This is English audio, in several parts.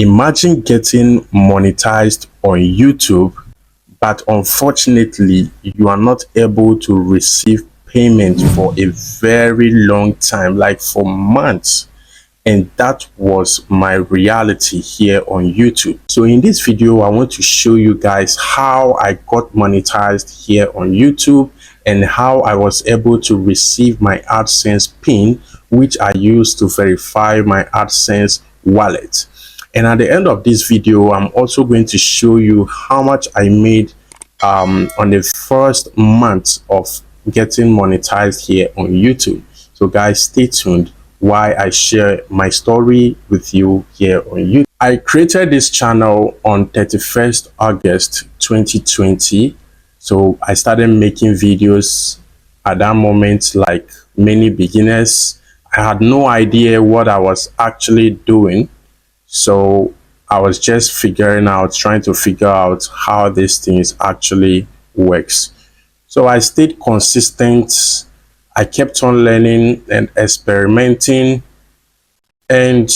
Imagine getting monetized on YouTube, but unfortunately, you are not able to receive payment for a very long time, like for months. And that was my reality here on YouTube. So in this video, I want to show you guys how I got monetized here on YouTube and how I was able to receive my AdSense pin, which I use to verify my AdSense wallet. And at the end of this video, I'm also going to show you how much I made on the first month of getting monetized here on YouTube. So guys, stay tuned while I share my story with you here on YouTube. I created this channel on 31st August 2020. So I started making videos at that moment. Like many beginners, I had no idea what I was actually doing. So I was just trying to figure out how these things actually works. So I stayed consistent. I kept on learning and experimenting. And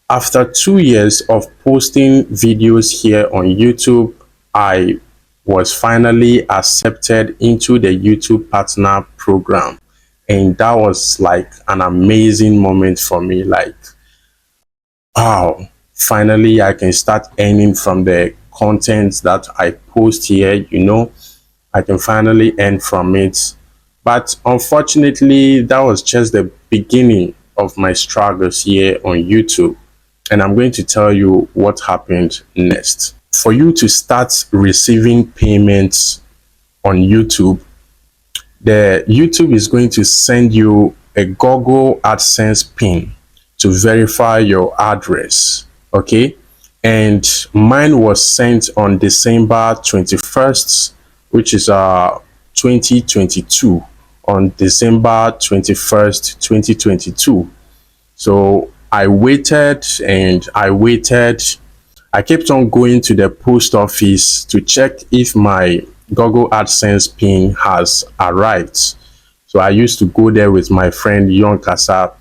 after 2 years of posting videos here on YouTube, I was finally accepted into the YouTube Partner Program. And that was like an amazing moment for me. Like, wow, finally I can start earning from the content that I post here. I can finally earn from it. But unfortunately, that was just the beginning of my struggles here on YouTube. And I'm going to tell you what happened next. For you to start receiving payments on YouTube, the YouTube is going to send you a Google AdSense pin to verify your address. Okay, and mine was sent on December 21st, which is 2022, on December 21st 2022. So I waited and I waited. I kept on going to the post office to check if my Google AdSense pin has arrived. So I used to go there with my friend Yon Kasa.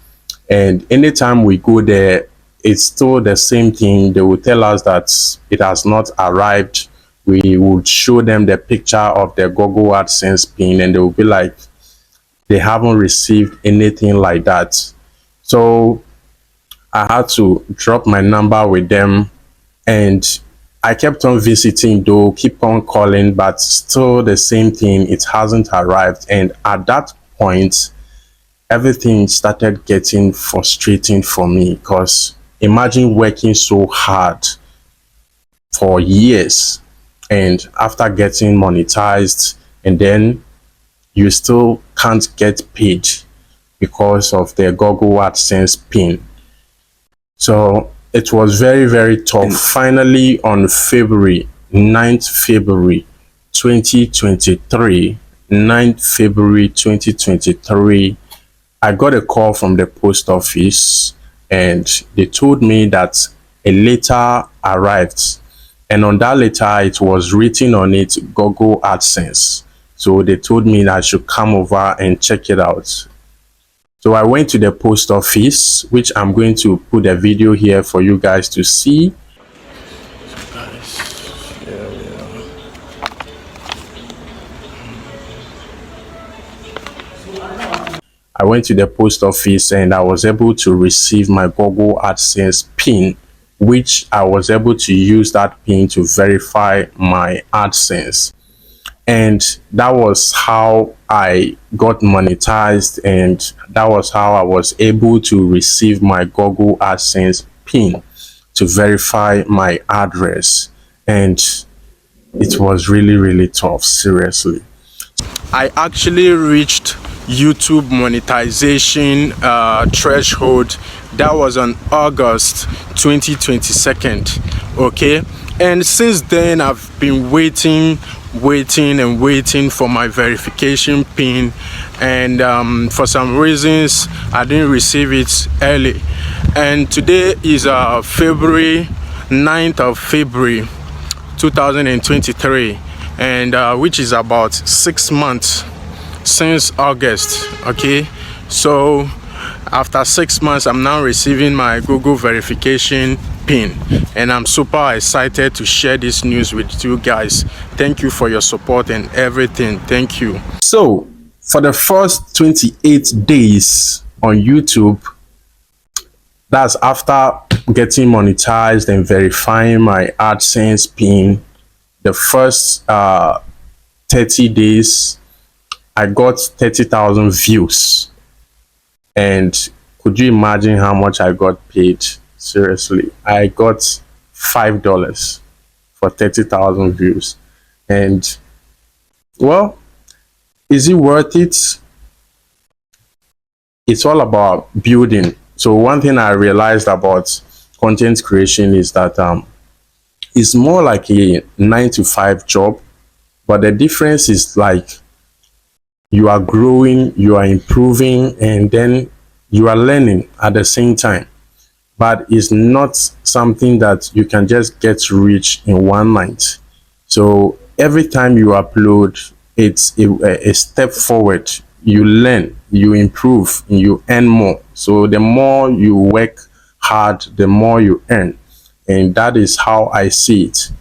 And anytime we go there, it's still the same thing. They will tell us that it has not arrived. We would show them the picture of the Google AdSense pin and they will be like, they haven't received anything like that. So I had to drop my number with them, and I kept on visiting though, keep on calling, but still the same thing. It hasn't arrived. And at that point, everything started getting frustrating for me, because imagine working so hard for years and after getting monetized, and then you still can't get paid because of the Google AdSense pin. So it was very, very tough. And finally, on February 2023, 9th February 2023, I got a call from the post office and they told me that a letter arrived. And on that letter, it was written on it, Google AdSense. So they told me that I should come over and check it out. So I went to the post office, which I'm going to put a video here for you guys to see. I went to the post office and I was able to receive my Google AdSense pin, which I was able to use that pin to verify my AdSense. And that was how I got monetized, and that was how I was able to receive my Google AdSense pin to verify my address. And it was really, really tough, seriously. I actually reached YouTube monetization threshold. That was on August 2022. Okay, and since then I've been waiting for my verification pin, and for some reasons I didn't receive it early. And today is February 9th of February 2023, and which is about 6 months since August. Okay, so after 6 months I'm now receiving my Google verification pin, and I'm super excited to share this news with you guys. Thank you for your support and everything. Thank you. So for the first 28 days on YouTube, that's after getting monetized and verifying my AdSense pin, the first 30 days I got 30,000 views. And could you imagine how much I got paid? Seriously, I got $5 for 30,000 views. And well, is it worth it? It's all about building. So one thing I realized about content creation is that it's more like a 9 to 5 job, but the difference is like you are growing, you are improving, and then you are learning at the same time. But it's not something that you can just get rich in one night. So every time you upload, it's a step forward. You learn, you improve, and you earn more. So the more you work hard, the more you earn. And that is how I see it.